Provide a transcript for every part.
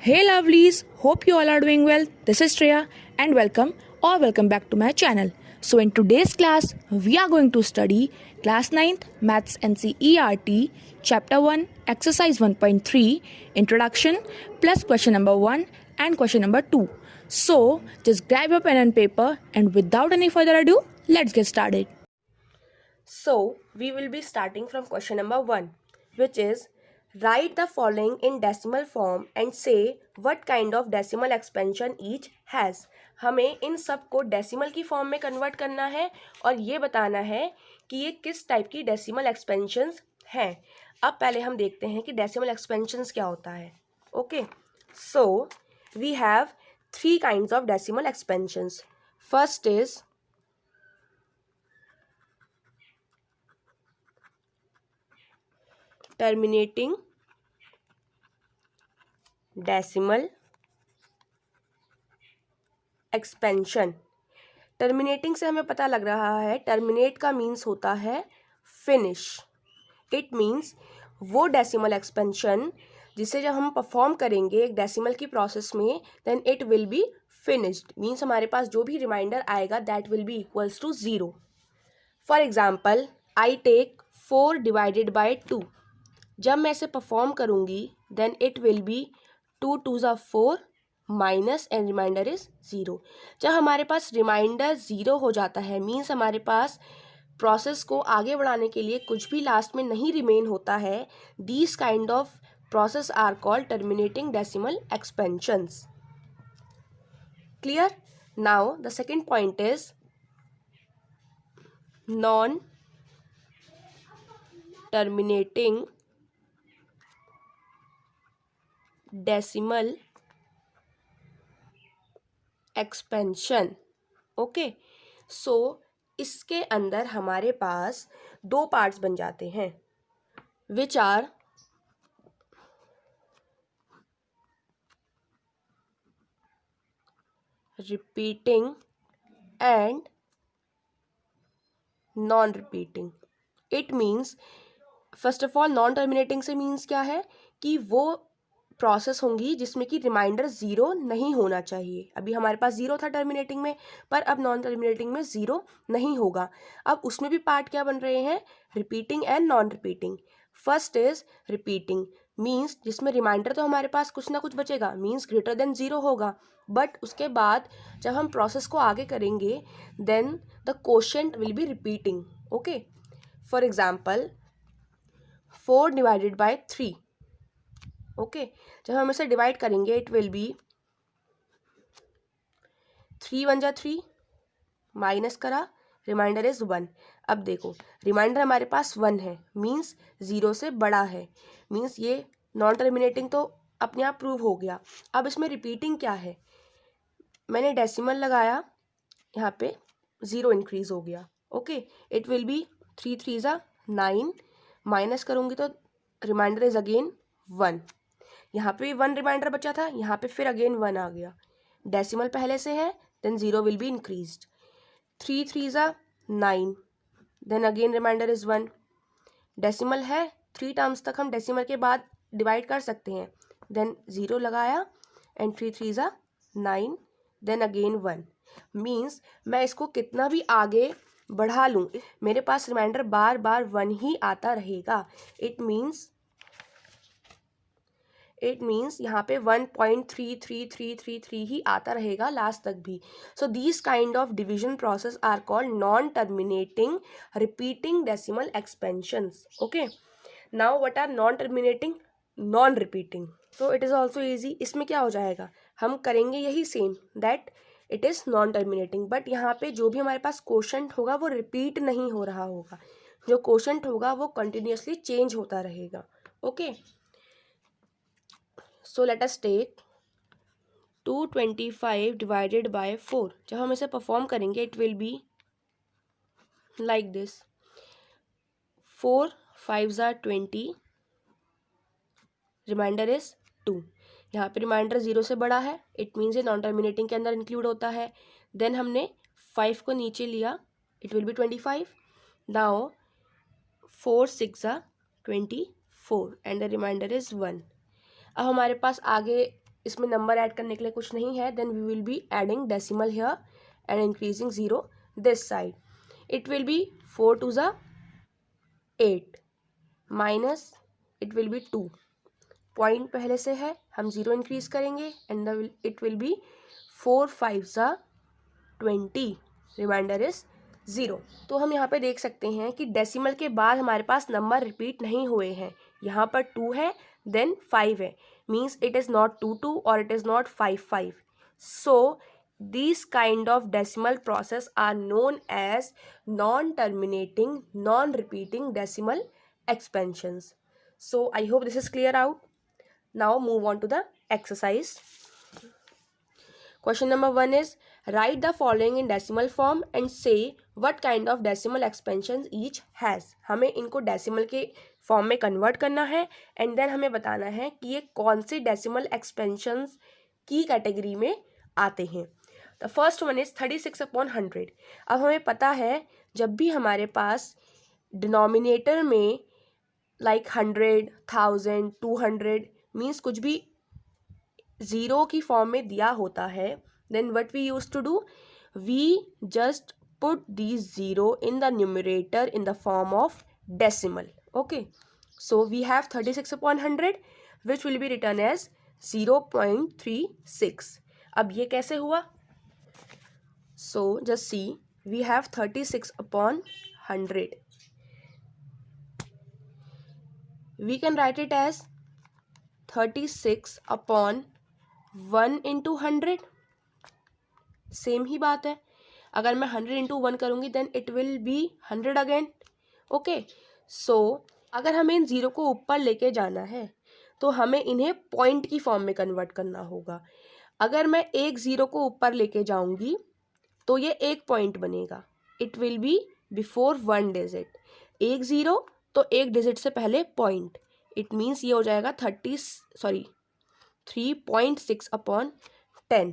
Hey lovelies, hope you all are doing well. This is Shreya and welcome back to my channel. So in today's class, we are going to study class 9th Maths NCERT chapter 1 exercise 1.3 introduction plus question number 1 and question number 2. So just grab your pen and paper and without any further ado, let's get started. So, we will be starting from question number 1, which is write the following in decimal form and say what kind of decimal expansion each has. हमें इन सब को decimal की form में convert करना है और ये बताना है कि ये किस टाइप की डेसिमल एक्सपेंशंस हैं. अब पहले हम देखते हैं कि डेसिमल एक्सपेंशंस क्या होता है. Okay, so we have 3 kinds of decimal expansions. First is terminating decimal expansion. Terminating से हमें पता लग रहा है, टर्मिनेट का मीन्स होता है फिनिश. इट मीन्स वो डेसिमल एक्सपेंशन जिसे जब हम परफॉर्म करेंगे एक डेसिमल की प्रोसेस में, then it will be finished. Means हमारे पास जो भी रिमाइंडर आएगा that will be equals to 0. For example, I take 4 divided by 2. जब मैं इसे परफॉर्म करूँगी then it will be 2 2s are 4 minus and reminder is 0. जब हमारे पास रिमाइंडर 0 हो जाता है मीन्स हमारे पास प्रोसेस को आगे बढ़ाने के लिए कुछ भी लास्ट में नहीं रिमेन होता है. These kind of process are called terminating decimal expansions. Clear? Now the second point is non terminating decimal expansion. Okay, so इसके अंदर हमारे पास 2 पार्ट्स बन जाते हैं which are repeating and non repeating. It means first of all non terminating से means क्या है कि वो प्रोसेस होंगी जिसमें कि रिमाइंडर 0 नहीं होना चाहिए. अभी हमारे पास 0 था टर्मिनेटिंग में, पर अब नॉन टर्मिनेटिंग में 0 नहीं होगा. अब उसमें भी पार्ट क्या बन रहे हैं, repeating and non repeating. First is repeating means जिसमें रिमाइंडर तो हमारे पास कुछ ना कुछ बचेगा, मीन्स ग्रेटर देन 0 होगा. बट उसके बाद जब हम प्रोसेस को आगे करेंगे then the quotient will be repeating. Okay, for example 4 divided by 3. Okay, जब हम इसे डिवाइड करेंगे इट विल बी 3 1 जा 3 माइनस करा, रिमाइंडर इज 1. अब देखो रिमाइंडर हमारे पास 1 है मीन्स 0 से बड़ा है, मीन्स ये नॉन टर्मिनेटिंग तो अपने आप प्रूव हो गया. अब इसमें रिपीटिंग क्या है, मैंने डेसिमल लगाया, यहाँ पे 0 इंक्रीज हो गया. ओके, इट विल बी 3 3 जा 9 माइनस करूँगी तो रिमाइंडर इज अगेन 1. यहाँ पे 1 रिमाइंडर बचा था, यहाँ पे फिर अगेन 1 आ गया. डेसिमल पहले से है देन 0 विल बी इंक्रीज्ड. 3 3 जा 9 then again reminder is 1. Decimal है, 3 टर्म्स तक हम डेसिमल के बाद डिवाइड कर सकते हैं. देन 0 लगाया एंड 3 3 जा 9 देन अगेन 1. मीन्स मैं इसको कितना भी आगे बढ़ा लूँ मेरे पास रिमाइंडर बार बार 1 ही आता रहेगा. इट मीन्स यहाँ पे 1.33333 ही आता रहेगा लास्ट तक भी. So these kind of division process are called non terminating repeating decimal expansions. Okay, now what are non terminating non repeating. So it is also easy. इसमें क्या हो जाएगा, हम करेंगे यही same that it is non terminating, but यहाँ पे जो भी हमारे पास कोशेंट होगा वो रिपीट नहीं हो रहा होगा. जो कोशेंट होगा वो कंटिन्यूसली चेंज होता रहेगा. Okay, so let us take 225 divided by 4. जब हम इसे परफॉर्म करेंगे it will be like this. 4 5s are 20 remainder is 2. यहाँ पे रिमाइंडर 0 से बड़ा है, इट मीन्स ये नॉन टर्मिनेटिंग के अंदर इंक्लूड होता है. देन हमने 5 को नीचे लिया, it will be 25. Now 4 6 are 24 and the remainder is 1. अब हमारे पास आगे इसमें नंबर ऐड करने के लिए कुछ नहीं है, then we will be adding decimal here and increasing 0 this side. It will be 4 2 ज़ा 8 minus it will be 2. Point पहले से है, हम 0 इंक्रीज करेंगे एंड इट विल बी 4 5 ज़ा 20. Remainder is 0. तो हम यहाँ पे देख सकते हैं कि डेसिमल के बाद हमारे पास नंबर रिपीट नहीं हुए हैं. यहाँ पर 2 है देन 5 है, मीन्स इट इज़ नॉट 2 2 और it is not 5 5. So these kind of decimal process are known as non-terminating, non-repeating decimal expansions. So I hope this is clear out. Now move on to the exercise. Question number 1 is write the following in decimal form and say what kind of decimal expansions each has. हमें इनको decimal के form में convert करना है and then हमें बताना है कि ये कौन से डेसिमल एक्सपेंशंस की कैटेगरी में आते हैं. The first one is 36/100. अब हमें पता है जब भी हमारे पास डिनोमिनेटर में लाइक 100, 1000, 200 मीन्स कुछ भी ज़ीरो की फॉर्म में दिया होता है, then what we use to do, we just put these zero in the numerator in the form of decimal. Okay, so we have 36/100 which will be written as 0.36. अब ये कैसे हुआ? So just see, we have 36/100. We can write it as 36/1 into 100. Same ही बात है. अगर मैं 100 into 1 करूँगी then it will be 100 again. Okay, so अगर हमें इन ज़ीरो को ऊपर लेके जाना है तो हमें इन्हें पॉइंट की फॉर्म में कन्वर्ट करना होगा. अगर मैं एक ज़ीरो को ऊपर लेके जाऊँगी तो ये एक पॉइंट बनेगा. It will B before 1 digit. एक ज़ीरो तो एक डिजिट से पहले पॉइंट. इट मीन्स ये हो जाएगा 3.6/10.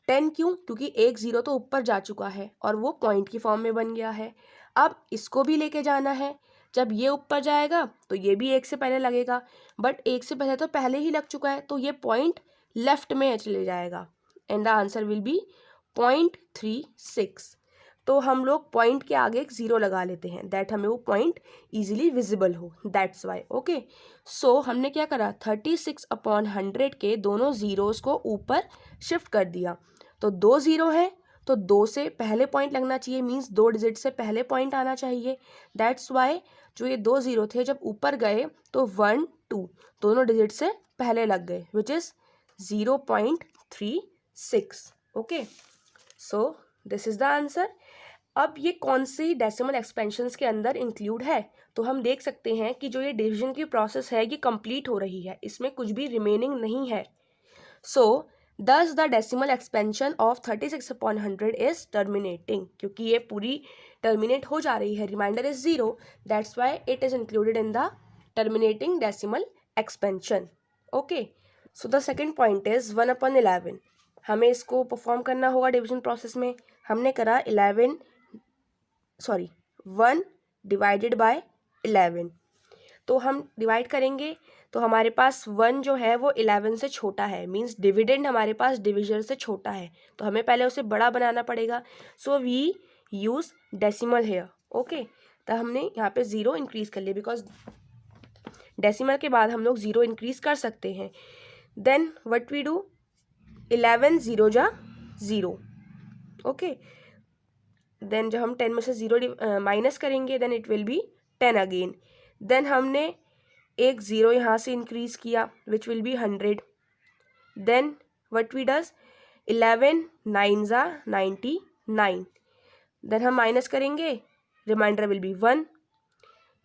10 क्यों? क्योंकि एक ज़ीरो तो ऊपर जा चुका है और वो पॉइंट की फॉर्म में बन गया है. अब इसको भी लेके जाना है. जब ये ऊपर जाएगा तो ये भी एक से पहले लगेगा, बट एक से पहले तो पहले ही लग चुका है तो ये पॉइंट लेफ्ट में चले जाएगा and the answer will be 0.36. तो हम लोग पॉइंट के आगे एक ज़ीरो लगा लेते हैं दैट हमें वो पॉइंट ईजिली विजिबल हो, दैट्स वाई. ओके, सो हमने क्या करा, 36/100 के दोनों ज़ीरोज़ को ऊपर शिफ्ट कर दिया. तो 2 ज़ीरो हैं तो 2 से पहले पॉइंट लगना चाहिए, मीन्स 2 डिजिट से पहले पॉइंट आना चाहिए. दैट्स वाई जो ये 2 ज़ीरो थे जब ऊपर गए तो 1 2 दोनों डिजिट से पहले लग गए which is 0.36. Okay, so this is the answer. अब ये कौन सी डेसिमल एक्सपेंशंस के अंदर इंक्लूड है? तो हम देख सकते हैं कि जो ये डिवीजन की प्रोसेस है ये कंप्लीट हो रही है, इसमें कुछ भी रिमेनिंग नहीं है. So thus the decimal expansion of 36/100 is terminating. क्योंकि ये पूरी टर्मिनेट हो जा रही है, remainder is 0, that's why it is included in the terminating decimal expansion. Okay, so the second point is 1/11. हमें इसको परफॉर्म करना होगा डिवीजन प्रोसेस में. हमने करा 1 डिवाइडेड बाय 11. तो हम डिवाइड करेंगे तो हमारे पास 1 जो है वो 11 से छोटा है, मींस डिविडेंड हमारे पास डिविजन से छोटा है, तो हमें पहले उसे बड़ा बनाना पड़ेगा. So we use decimal here. Okay, तो हमने यहाँ पे 0 इंक्रीज कर लिया बिकॉज डेसिमल के बाद हम लोग 0 इंक्रीज कर सकते हैं. देन व्हाट वी डू, 11 0 जा 0. ओके, देन जब हम 10 में से 0 माइनस करेंगे then it will be 10 again. Then हमने एक 0 यहाँ से इंक्रीज किया which will be 100. Then what we does, 11 9 जा 99. देन हम माइनस करेंगे, remainder will be 1.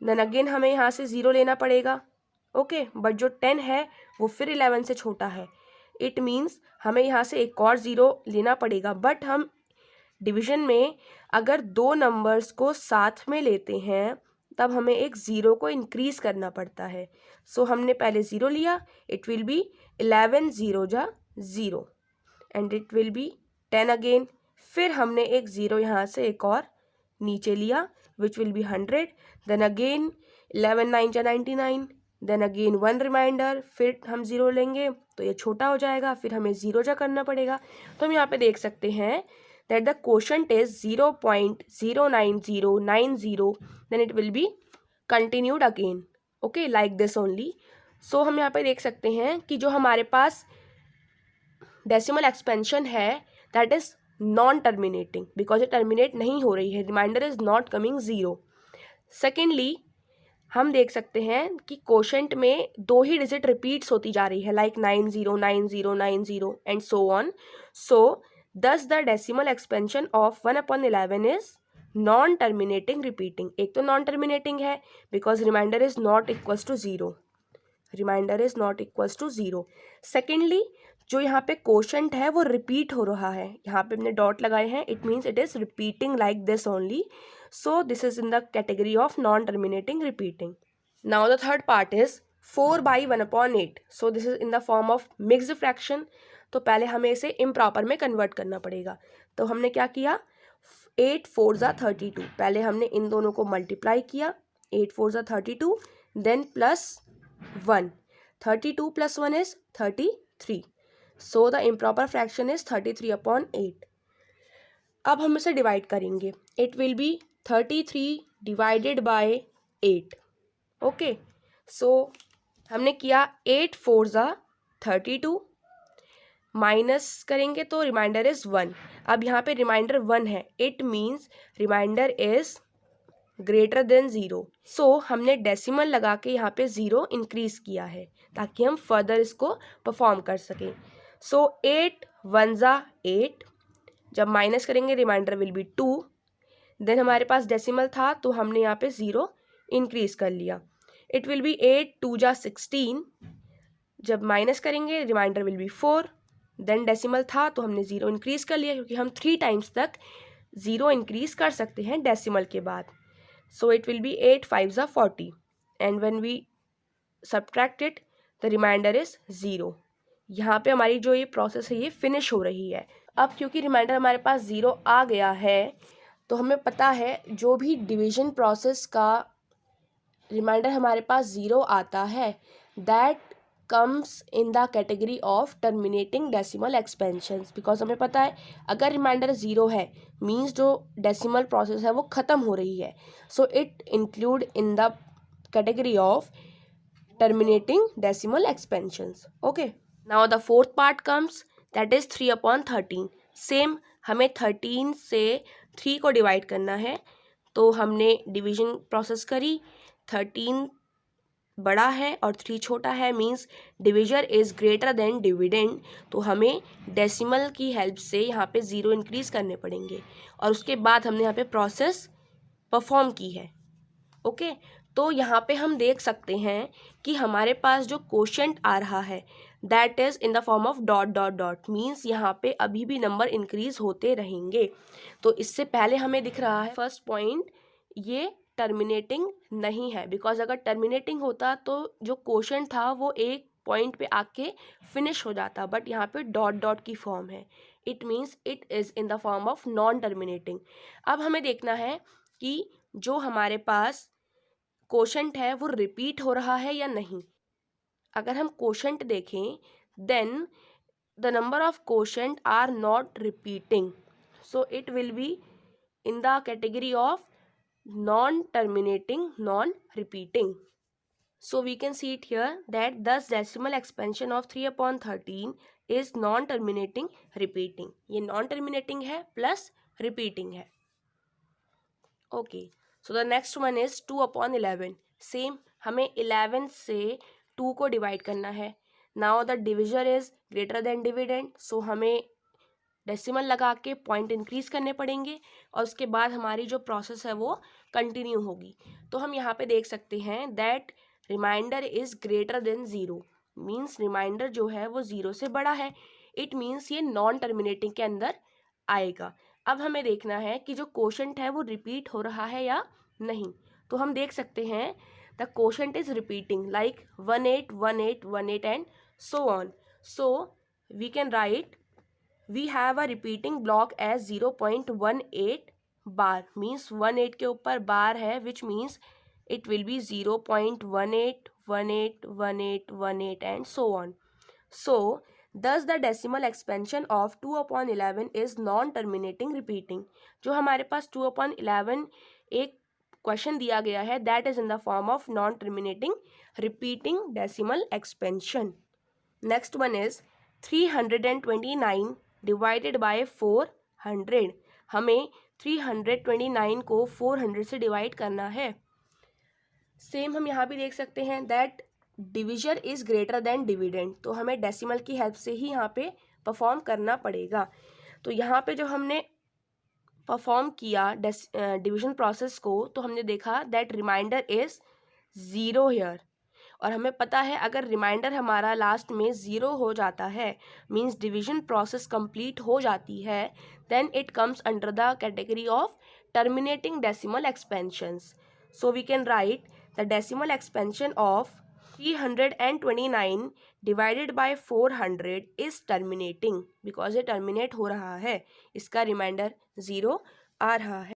Then again हमें यहाँ से 0 लेना पड़ेगा. ओके, बट जो 10 है वो फिर 11 से छोटा है. इट मीन्स हमें यहाँ से एक और 0 लेना पड़ेगा. बट हम डिवीजन में अगर 2 नंबर्स को साथ में लेते हैं तब हमें एक 0 को इंक्रीज करना पड़ता है. सो हमने पहले 0 लिया, इट विल बी 11 0 जा 0 and it will be 10 again. फिर हमने एक 0 यहाँ से एक और नीचे लिया which will be 100. Then again 11 9 जा 99. देन अगेन 1 रिमाइंडर, फिर हम 0 लेंगे तो ये छोटा हो जाएगा, फिर हमें 0 जा करना पड़ेगा। तो हम यहाँ पे देख सकते हैं that the quotient is 0.09090, then it will be continued again, okay, like this only. So हम यहाँ पे देख सकते हैं कि जो हमारे पास डेसिमल एक्सपेंशन है that is non terminating, because ये टर्मिनेट नहीं हो रही है, remainder is not coming 0। Secondly हम देख सकते हैं कि क्वोशंट में 2 ही डिजिट रिपीट्स होती जा रही है, like 909090 and so on. So thus the decimal expansion of 1/11 is non terminating repeating. एक तो नॉन टर्मिनेटिंग है because remainder is not equals to 0, remainder is not equals to 0। Secondly जो यहाँ पे क्वोशंट है वो रिपीट हो रहा है, यहाँ पे हमने डॉट लगाए हैं, it means it is repeating like this only. So this is in the category of non-terminating repeating. Now the third part is 4/1/8. So this is in the form of mixed fraction. तो पहले हमें इसे improper में convert करना पड़ेगा। तो हमने क्या किया, 8 4 ज़ा 32, पहले हमने इन दोनों को मल्टीप्लाई किया, 8 4 ज़ा 32, then plus 1, 32 + 1 is 33। So the improper fraction is 33/8। अब हम इसे डिवाइड करेंगे, it will be 33 divided by 8, okay. So हमने किया 8 4 ज़ा 32, माइनस करेंगे तो रिमाइंडर इज़ 1। अब यहाँ पे रिमाइंडर 1 है, it means remainder is greater than 0। सो हमने डेसिमल लगा के यहाँ पे 0 इंक्रीज किया है ताकि हम फर्दर इसको परफॉर्म कर सकें। सो 8 1 ज़ा 8, जब माइनस करेंगे रिमाइंडर विल बी 2, देन हमारे पास डेसिमल था तो हमने यहाँ पे 0 इंक्रीज कर लिया, इट विल बी 8 2 ज़ा 16, जब माइनस करेंगे remainder will be 4, then decimal था तो हमने 0 इंक्रीज कर लिया क्योंकि हम 3 टाइम्स तक 0 इंक्रीज कर सकते हैं डेसिमल के बाद। सो इट विल बी 8 5 ज़ा 40 and when we subtract it the remainder is 0। यहाँ पे हमारी जो ये प्रोसेस है ये फिनिश हो रही है। अब क्योंकि रिमाइंडर हमारे पास 0 आ गया है तो हमें पता है जो भी डिवीजन प्रोसेस का रिमाइंडर हमारे पास 0 आता है that comes in the category of terminating decimal expansions, because हमें पता है अगर रिमाइंडर 0 है मींस जो डेसिमल प्रोसेस है वो ख़त्म हो रही है। So it include in the category of terminating decimal expansions, okay. Now the fourth part comes that is 3/13। Same हमें 13 से 3 को डिवाइड करना है, तो हमने डिवीजन प्रोसेस करी, 13 बड़ा है और 3 छोटा है, means divisor is greater then dividend. तो हमें डेसिमल की हेल्प से यहाँ पे 0 इंक्रीज करने पड़ेंगे और उसके बाद हमने यहाँ पे प्रोसेस परफॉर्म की है, ओके। तो यहाँ पे हम देख सकते हैं कि हमारे पास जो क्वोशंट आ रहा है that is in the form of dot dot dot, means यहाँ पे अभी भी नंबर इंक्रीज होते रहेंगे। तो इससे पहले हमें दिख रहा है फर्स्ट पॉइंट ये टर्मिनेटिंग नहीं है, बिकॉज अगर टर्मिनेटिंग होता तो जो क्वोशंट था वो एक पॉइंट पे आके फिनिश हो जाता, बट यहाँ पे डॉट डॉट की फॉर्म है, it means it is in the form of non terminating. अब हमें देखना है कि जो हमारे पास क्वोशंट है वो रिपीट हो रहा है या नहीं। अगर हम क्वोशंट देखें then the number of quotient are not repeating, so it will be in the category of non terminating non repeating. So we can see it here that thus decimal expansion of 3/13 is non terminating repeating, ये non terminating है plus repeating है, okay। So the next one is 2/11, same हमें 11 से 2 को divide करना है। Now the divisor is greater than dividend, so हमें decimal लगा के पॉइंट इंक्रीज करने पड़ेंगे और उसके बाद हमारी जो प्रोसेस है वो कंटिन्यू होगी। तो हम यहाँ पे देख सकते हैं that remainder is greater than 0, means remainder जो है वो 0 से बड़ा है, इट मीन्स ये नॉन टर्मिनेटिंग के अंदर आएगा। अब हमें देखना है कि जो क्वोशंट है वो रिपीट हो रहा है या नहीं। तो हम देख सकते हैं the quotient is repeating like 18 18 18 and so on. So we can write we have a repeating block as 0.18 bar, means 18 के ऊपर बार है which means it will be 0.18 1818 and so on. So thus the decimal expansion of 2/11 is non-terminating repeating. जो हमारे पास 2/11 एक question दिया गया है, that is in the form of non-terminating repeating decimal expansion. Next one is 329 divided by 400. हमें 329 को 400 से divide करना है. सेम हम यहाँ भी देख सकते हैं that division is greater than dividend, तो हमें डेसिमल की हेल्प से ही यहाँ पे परफॉर्म करना पड़ेगा. तो यहाँ पे जो हमने परफॉर्म किया डिवीजन प्रोसेस को, तो हमने देखा दैट रिमाइंडर इज 0 हियर. और हमें पता है अगर रिमाइंडर हमारा लास्ट में 0 हो जाता है मीन्स डिवीजन प्रोसेस कंप्लीट हो जाती है, then it comes under the category of terminating decimal expansions. So we can write the decimal expansion of 329 divided by 400 is terminating, because ये टर्मिनेट हो रहा है, इसका रिमाइंडर 0 आ रहा है.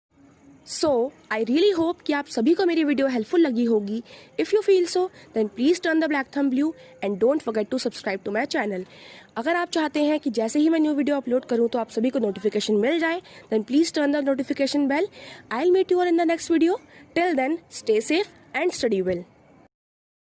सो आई रियली होप कि आप सभी को मेरी वीडियो हेल्पफुल लगी होगी. If you feel so then please turn the black thumb blue and don't forget to subscribe to my channel. अगर आप चाहते हैं कि जैसे ही मैं न्यू वीडियो अपलोड करूं तो आप सभी को नोटिफिकेशन मिल जाए, then please turn the notification bell. I will meet you all in the next video. Till then stay safe and study well.